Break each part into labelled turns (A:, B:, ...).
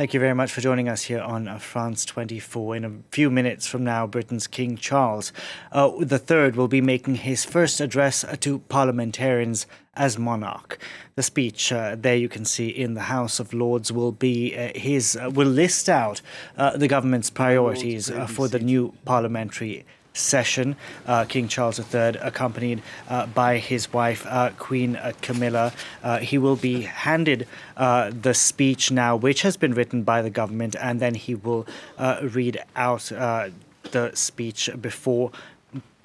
A: Thank you very much for joining us here on France 24. In a few minutes from now, Britain's King Charles III will be making his first address to parliamentarians as monarch. The speech there you can see in the House of Lords will be will list out the government's priorities for the new parliamentary session. King Charles III, accompanied by his wife, Queen Camilla. He will be handed the speech now, which has been written by the government, and then he will read out the speech before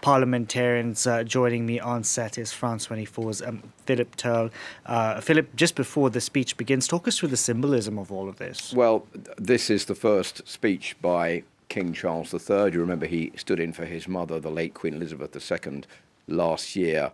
A: parliamentarians. Joining me on set is France 24's Philip Turle. Philip, just before the speech begins, talk us through the symbolism of all of this.
B: Well, this is the first speech by King Charles III. You remember he stood in for his mother, the late Queen Elizabeth II, last year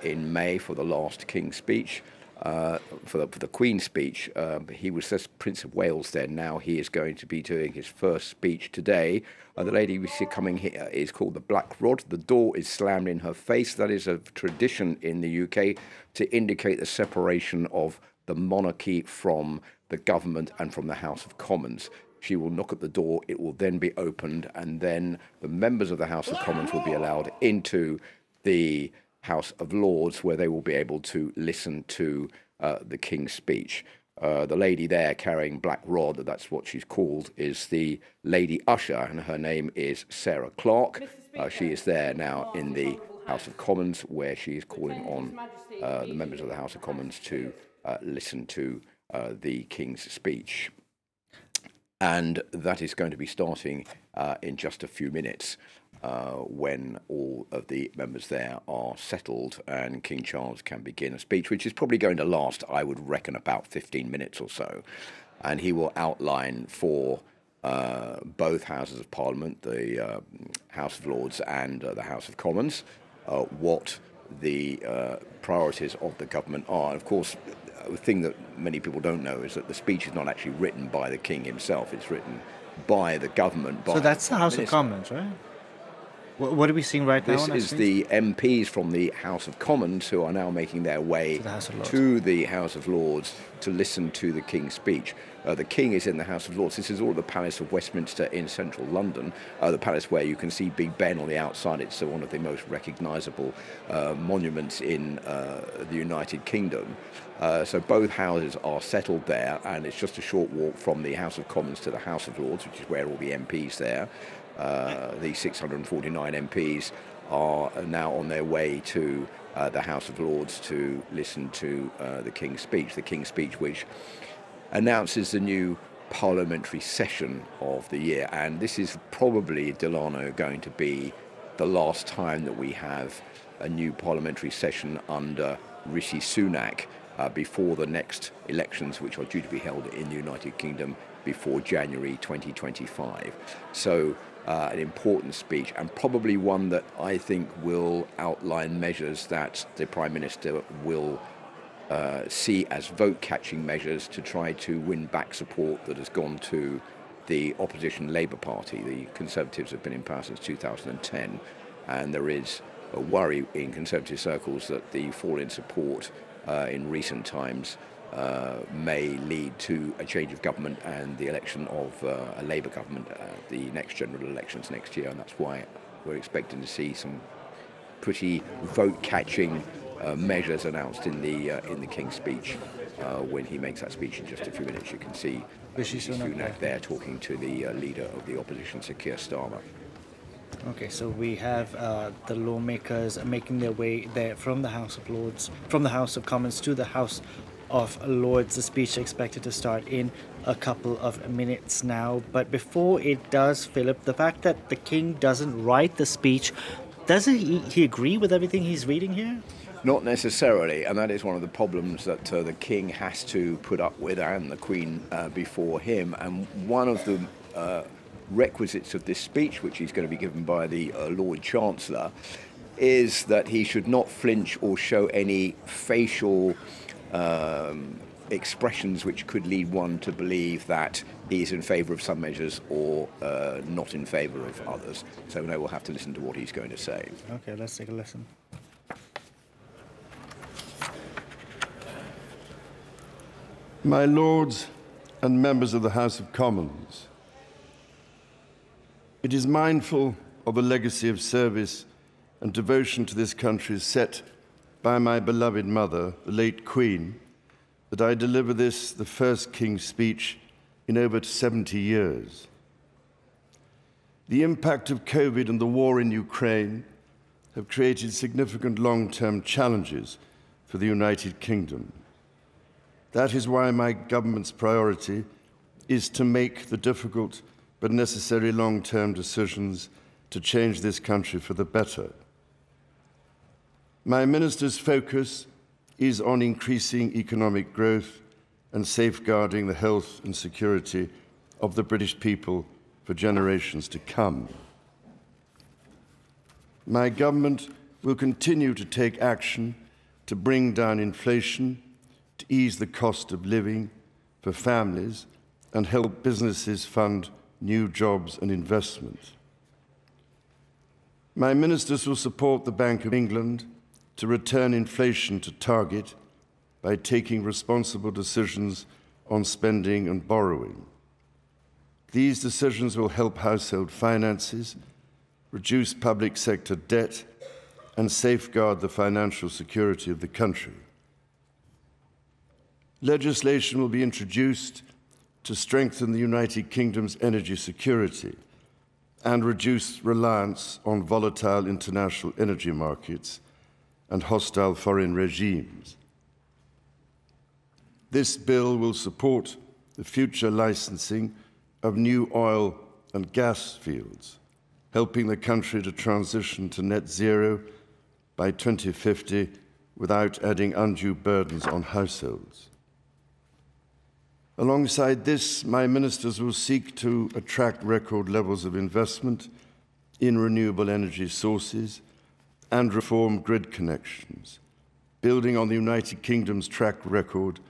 B: in May for the last King's speech, for the Queen's speech. He was just Prince of Wales then. Now he is going to be doing his first speech today. The lady we see coming here is called the Black Rod. The door is slammed in her face. That is a tradition in the UK to indicate the separation of the monarchy from the government and from the House of Commons. She will knock at the door, it will then be opened, and then the members of the House of Commons will be allowed into the House of Lords, where they will be able to listen to the King's speech. The lady there carrying Black Rod, that's what she's called, is the Lady Usher, and her name is Sarah Clarke. She is there now in the House of Commons, where she is calling on the members of the House of Commons to listen to the King's speech. And that is going to be starting in just a few minutes when all of the members there are settled and King Charles can begin a speech, which is probably going to last, I would reckon, about 15 minutes or so. And he will outline for both Houses of Parliament, the House of Lords and the House of Commons, what the priorities of the government are. And of course, the thing that many people don't know is that the speech is not actually written by the King himself. It's written by the government.
A: So that's the House of Commons, right? What are we seeing right now?
B: This is the MPs from the House of Commons who are now making their way to the House of Lords to listen to the King's speech. The King is in the House of Lords. This is all the Palace of Westminster in central London, the palace where you can see Big Ben on the outside. It's one of the most recognisable monuments in the United Kingdom. So both houses are settled there, and it's just a short walk from the House of Commons to the House of Lords, which is where all the MPs there. The 649 MPs are now on their way to the House of Lords to listen to the King's speech, which announces the new parliamentary session of the year. And this is probably, Delano, going to be the last time that we have a new parliamentary session under Rishi Sunak before the next elections, which are due to be held in the United Kingdom before January 2025. So an important speech, and probably one that I think will outline measures that the Prime Minister will see as vote-catching measures to try to win back support that has gone to the opposition Labour Party. The Conservatives have been in power since 2010, and there is a worry in Conservative circles that the fall in support in recent times may lead to a change of government and the election of a Labour government at the next general elections next year, and that's why we're expecting to see some pretty vote-catching measures announced in the King's speech. When he makes that speech in just a few minutes, you can see Rishi Sunak there talking to the leader of the opposition, Sir Keir Starmer.
A: Okay, so we have the lawmakers making their way there from the House of Lords, from the House of Commons to the House of Lords. The speech is expected to start in a couple of minutes now. But before it does, Philip, the fact that the King doesn't write the speech, doesn't he agree with everything he's reading here?
B: Not necessarily, and that is one of the problems that the King has to put up with, and the Queen before him. And one of the requisites of this speech, which is going to be given by the Lord Chancellor, is that he should not flinch or show any facial expressions which could lead one to believe that he is in favour of some measures or not in favour of others. So now we'll have to listen to what he's going to say.
A: Okay, let's take a listen.
C: My lords, and members of the House of Commons. It is mindful of the legacy of service and devotion to this country set by my beloved mother, the late Queen, that I deliver this, the first King's speech in over 70 years. The impact of COVID and the war in Ukraine have created significant long-term challenges for the United Kingdom. That is why my government's priority is to make the difficult but necessary long-term decisions to change this country for the better. My minister's focus is on increasing economic growth and safeguarding the health and security of the British people for generations to come. My government will continue to take action to bring down inflation, to ease the cost of living for families, and help businesses fund new jobs and investment. My ministers will support the Bank of England to return inflation to target by taking responsible decisions on spending and borrowing. These decisions will help household finances, reduce public sector debt, and safeguard the financial security of the country. Legislation will be introduced to strengthen the United Kingdom's energy security and reduce reliance on volatile international energy markets and hostile foreign regimes. This bill will support the future licensing of new oil and gas fields, helping the country to transition to net zero by 2050 without adding undue burdens on households. Alongside this, my ministers will seek to attract record levels of investment in renewable energy sources and reform grid connections, building on the United Kingdom's track record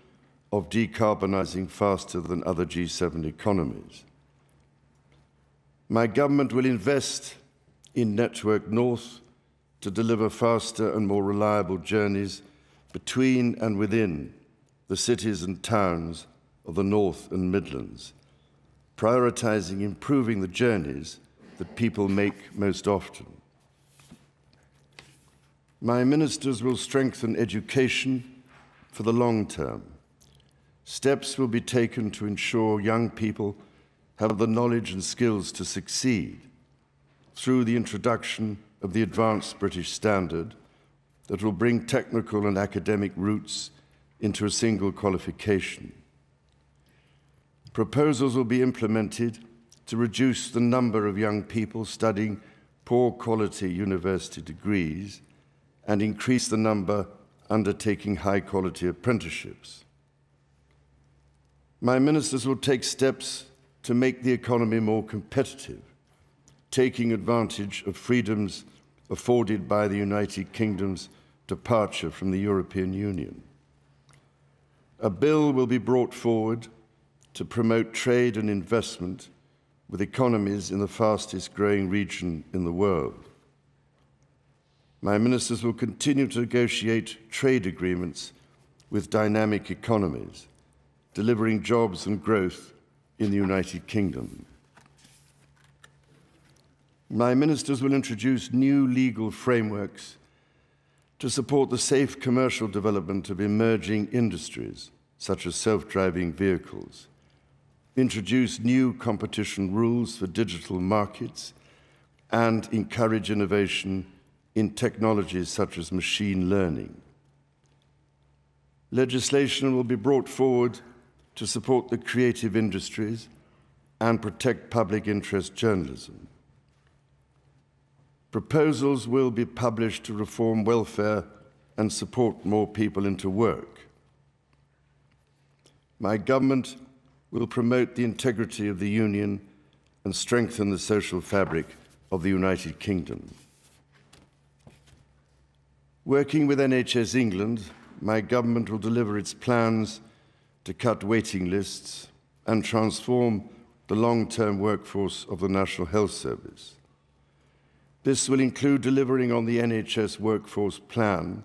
C: of decarbonising faster than other G7 economies. My government will invest in Network North to deliver faster and more reliable journeys between and within the cities and towns of the North and Midlands, prioritising improving the journeys that people make most often. My ministers will strengthen education for the long term. Steps will be taken to ensure young people have the knowledge and skills to succeed through the introduction of the Advanced British Standard that will bring technical and academic routes into a single qualification. Proposals will be implemented to reduce the number of young people studying poor-quality university degrees and increase the number undertaking high-quality apprenticeships. My ministers will take steps to make the economy more competitive, taking advantage of freedoms afforded by the United Kingdom's departure from the European Union. A bill will be brought forward to promote trade and investment with economies in the fastest-growing region in the world. My ministers will continue to negotiate trade agreements with dynamic economies, delivering jobs and growth in the United Kingdom. My ministers will introduce new legal frameworks to support the safe commercial development of emerging industries, such as self-driving vehicles, introduce new competition rules for digital markets, and encourage innovation in technologies such as machine learning. Legislation will be brought forward to support the creative industries and protect public interest journalism. Proposals will be published to reform welfare and support more people into work. My government will promote the integrity of the Union and strengthen the social fabric of the United Kingdom. Working with NHS England, my government will deliver its plans to cut waiting lists and transform the long-term workforce of the National Health Service. This will include delivering on the NHS Workforce Plan,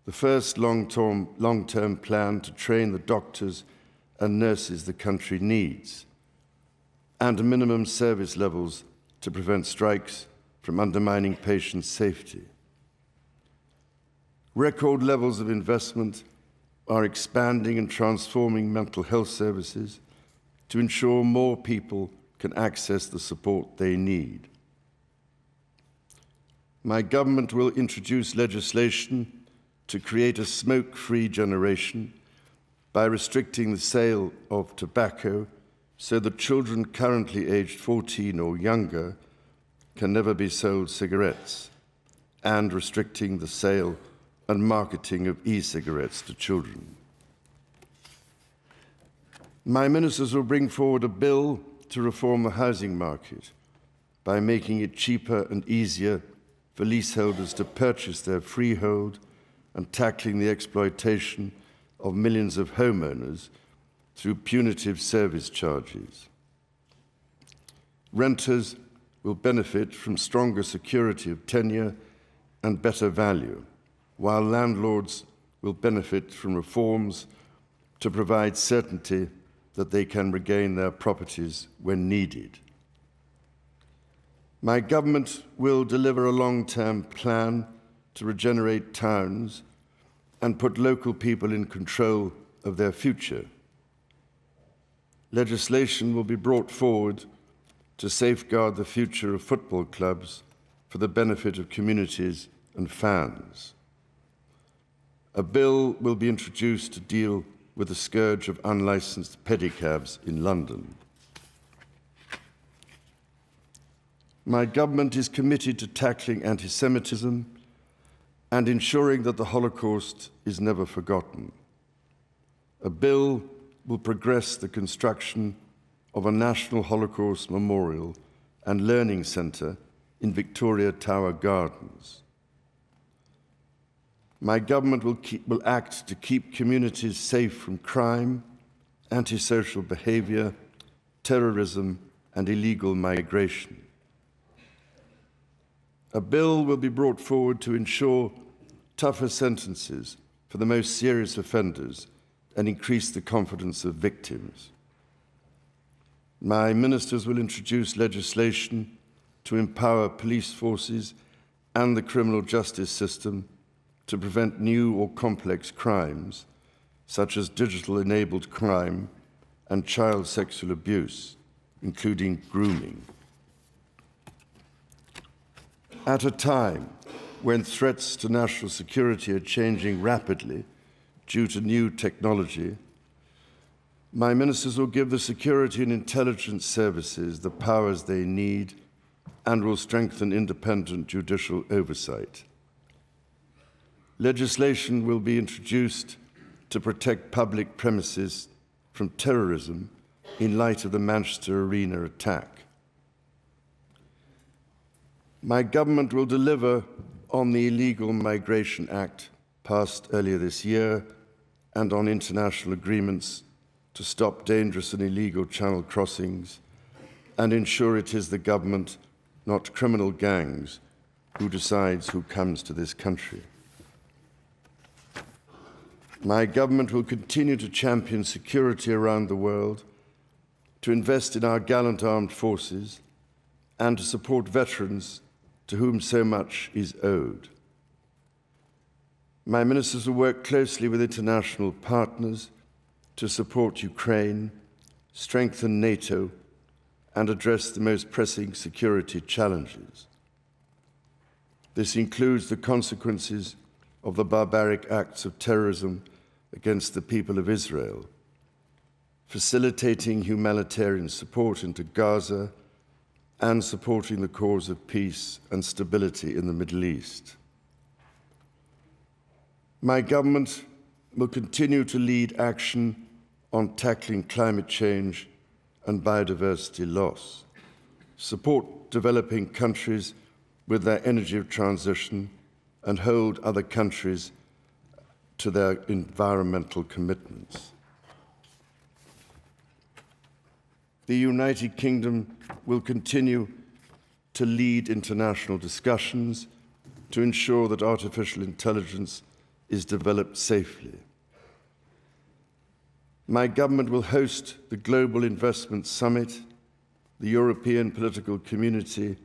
C: the first long-term plan to train the doctors and nurses the country needs, and minimum service levels to prevent strikes from undermining patient safety. Record levels of investment are expanding and transforming mental health services to ensure more people can access the support they need. My government will introduce legislation to create a smoke-free generation by restricting the sale of tobacco so that children currently aged 14 or younger can never be sold cigarettes, and restricting the sale and marketing of e-cigarettes to children. My ministers will bring forward a bill to reform the housing market by making it cheaper and easier for leaseholders to purchase their freehold and tackling the exploitation of millions of homeowners through punitive service charges. Renters will benefit from stronger security of tenure and better value, while landlords will benefit from reforms to provide certainty that they can regain their properties when needed. My government will deliver a long-term plan to regenerate towns and put local people in control of their future. Legislation will be brought forward to safeguard the future of football clubs for the benefit of communities and fans. A bill will be introduced to deal with the scourge of unlicensed pedicabs in London. My government is committed to tackling anti-Semitism and ensuring that the Holocaust is never forgotten. A bill will progress the construction of a National Holocaust Memorial and Learning Centre in Victoria Tower Gardens. My government will act to keep communities safe from crime, antisocial behaviour, terrorism and illegal migration. A bill will be brought forward to ensure tougher sentences for the most serious offenders and increase the confidence of victims. My ministers will introduce legislation to empower police forces and the criminal justice system to prevent new or complex crimes, such as digital-enabled crime and child sexual abuse, including grooming. At a time when threats to national security are changing rapidly due to new technology, my ministers will give the security and intelligence services the powers they need and will strengthen independent judicial oversight. Legislation will be introduced to protect public premises from terrorism in light of the Manchester Arena attack. My government will deliver on the Illegal Migration Act passed earlier this year and on international agreements to stop dangerous and illegal channel crossings and ensure it is the government, not criminal gangs, who decides who comes to this country. My government will continue to champion security around the world, to invest in our gallant armed forces, and to support veterans to whom so much is owed. My ministers will work closely with international partners to support Ukraine, strengthen NATO, and address the most pressing security challenges. This includes the consequences of the barbaric acts of terrorism against the people of Israel, facilitating humanitarian support into Gaza, and supporting the cause of peace and stability in the Middle East. My government will continue to lead action on tackling climate change and biodiversity loss, support developing countries with their energy transition, and hold other countries to their environmental commitments. The United Kingdom will continue to lead international discussions to ensure that artificial intelligence is developed safely. My government will host the Global Investment Summit, the European Political Community,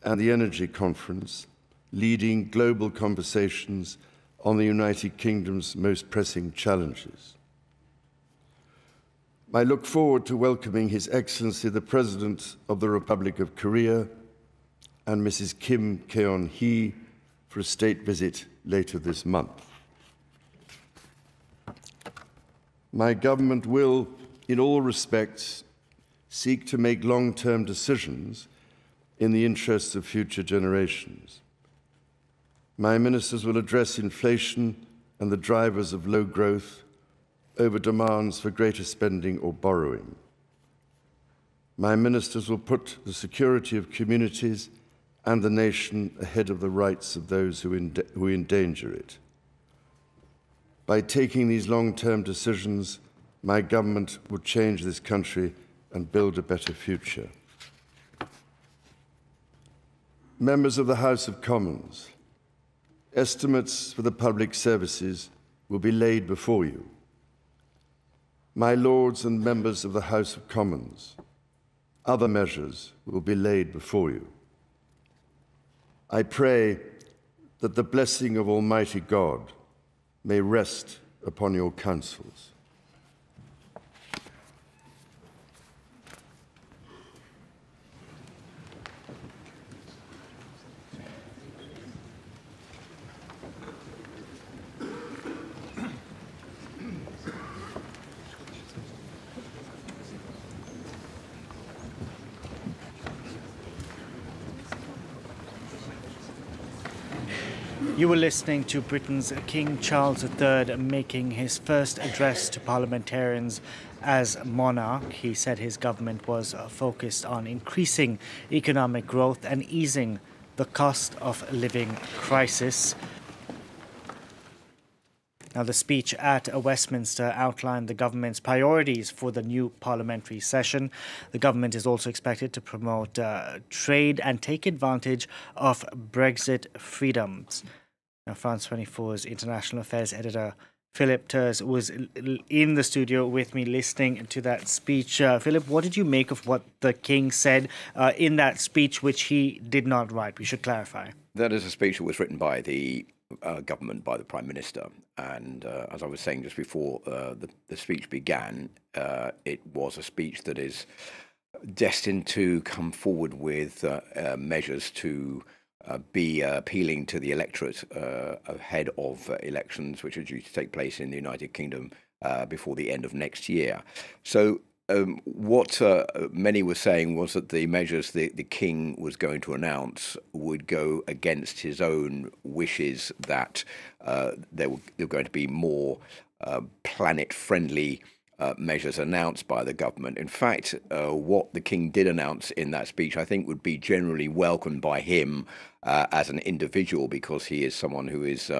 C: and the Energy Conference, leading global conversations on the United Kingdom's most pressing challenges. I look forward to welcoming His Excellency the President of the Republic of Korea and Mrs. Kim Keon-hee for a state visit later this month. My government will, in all respects, seek to make long-term decisions in the interests of future generations. My ministers will address inflation and the drivers of low growth over demands for greater spending or borrowing. My ministers will put the security of communities and the nation ahead of the rights of those who endanger it. By taking these long-term decisions, my government will change this country and build a better future. Members of the House of Commons, estimates for the public services will be laid before you. My Lords and members of the House of Commons, other measures will be laid before you. I pray that the blessing of Almighty God may rest upon your counsels.
A: You were listening to Britain's King Charles III making his first address to parliamentarians as monarch. He said his government was focused on increasing economic growth and easing the cost of living crisis. Now, the speech at Westminster outlined the government's priorities for the new parliamentary session. The government is also expected to promote trade and take advantage of Brexit freedoms. Now, France 24's international affairs editor Philip Ters was in the studio with me listening to that speech. Philip, what did you make of what the King said in that speech, which he did not write? We should clarify.
B: That is a speech that was written by the government, by the Prime Minister. And as I was saying just before the speech began, it was a speech that is destined to come forward with measures to be appealing to the electorate ahead of elections which are due to take place in the United Kingdom before the end of next year. So what many were saying was that the measures the King was going to announce would go against his own wishes, that there were going to be more planet-friendly measures announced by the government. In fact, what the King did announce in that speech, I think, would be generally welcomed by him as an individual, because he is someone who is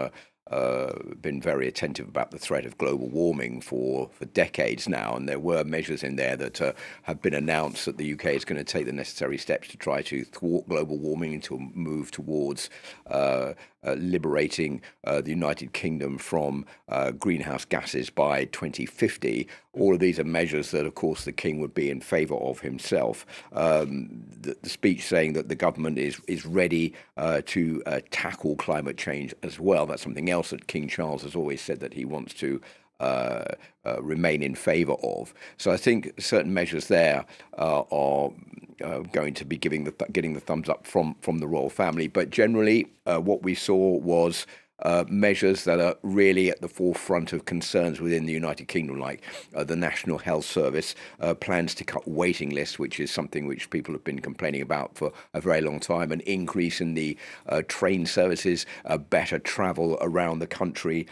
B: been very attentive about the threat of global warming for decades now, and there were measures in there that have been announced that the UK is going to take the necessary steps to try to thwart global warming and to move towards liberating the United Kingdom from greenhouse gases by 2050. All of these are measures that, of course, the King would be in favour of himself. The speech saying that the government is ready to tackle climate change as well. That's something else that King Charles has always said that he wants to remain in favour of. So I think certain measures there are going to be getting the thumbs up from the royal family. But generally, what we saw was measures that are really at the forefront of concerns within the United Kingdom, like the National Health Service plans to cut waiting lists, which is something which people have been complaining about for a very long time, an increase in the train services, better travel around the country,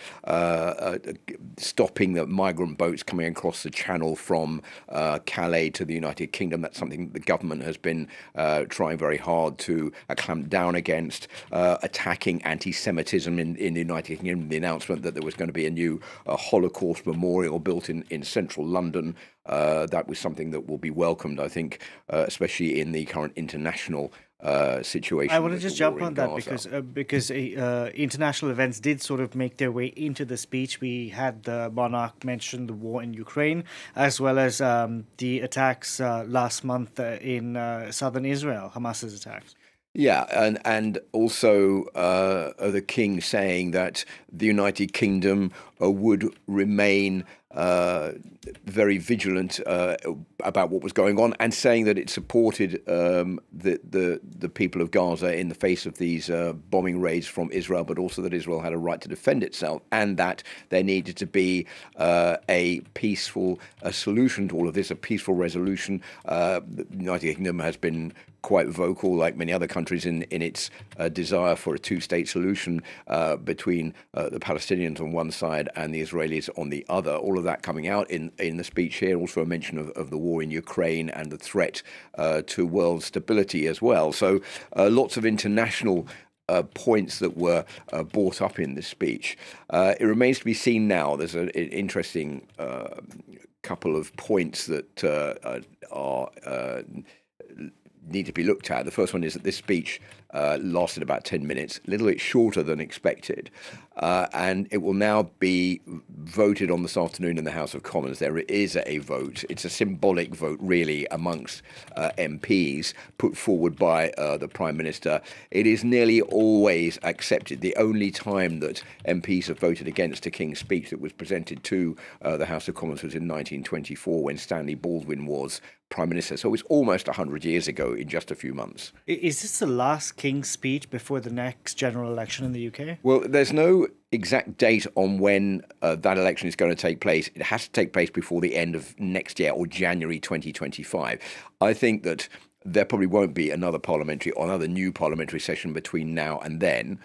B: stopping the migrant boats coming across the channel from Calais to the United Kingdom. That's something the government has been trying very hard to clamp down against, attacking anti-Semitism in the United Kingdom, the announcement that there was going to be a new Holocaust memorial built in central London. That was something that will be welcomed, I think, especially in the current international situation.
A: I want to
B: with
A: just
B: the war
A: jump
B: in
A: on that
B: Gaza.
A: because international events did sort of make their way into the speech. We had the monarch mention the war in Ukraine, as well as the attacks last month in southern Israel, Hamas's attacks.
B: Yeah, and also the king saying that the United Kingdom would remain very vigilant about what was going on, and saying that it supported the people of Gaza in the face of these bombing raids from Israel, but also that Israel had a right to defend itself, and that there needed to be a peaceful solution to all of this, a peaceful resolution. The United Kingdom has been quite vocal, like many other countries, in its desire for a two-state solution between the Palestinians on one side and the Israelis on the other. All of that coming out in the speech here. Also a mention of the war in Ukraine and the threat to world stability as well. So lots of international points that were brought up in this speech. It remains to be seen now. There's an interesting couple of points that are need to be looked at. The first one is that this speech lasted about 10 minutes, a little bit shorter than expected, and it will now be voted on this afternoon in the House of Commons. There is a vote. It's a symbolic vote, really, amongst MPs put forward by the Prime Minister. It is nearly always accepted. The only time that MPs have voted against a King's speech that was presented to the House of Commons was in 1924, when Stanley Baldwin was Prime Minister. So it's almost 100 years ago in just a few months.
A: Is this the last King's speech before the next general election in the UK?
B: Well, there's no exact date on when that election is going to take place. It has to take place before the end of next year, or January 2025. I think that there probably won't be another new parliamentary session between now and then,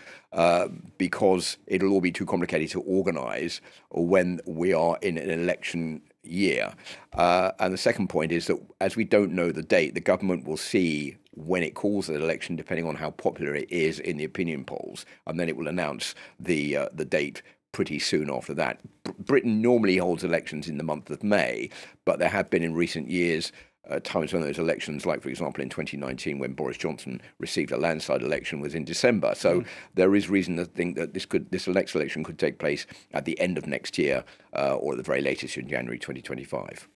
B: because it'll all be too complicated to organise when we are in an election year. And the second point is that, as we don't know the date, the government will see when it calls an election, depending on how popular it is in the opinion polls, and then it will announce the date pretty soon after that. Britain normally holds elections in the month of May, but there have been in recent years times when those elections, like for example in 2019 when Boris Johnson received a landslide election, was in December. So there is reason to think that this next election could take place at the end of next year, or at the very latest in January 2025.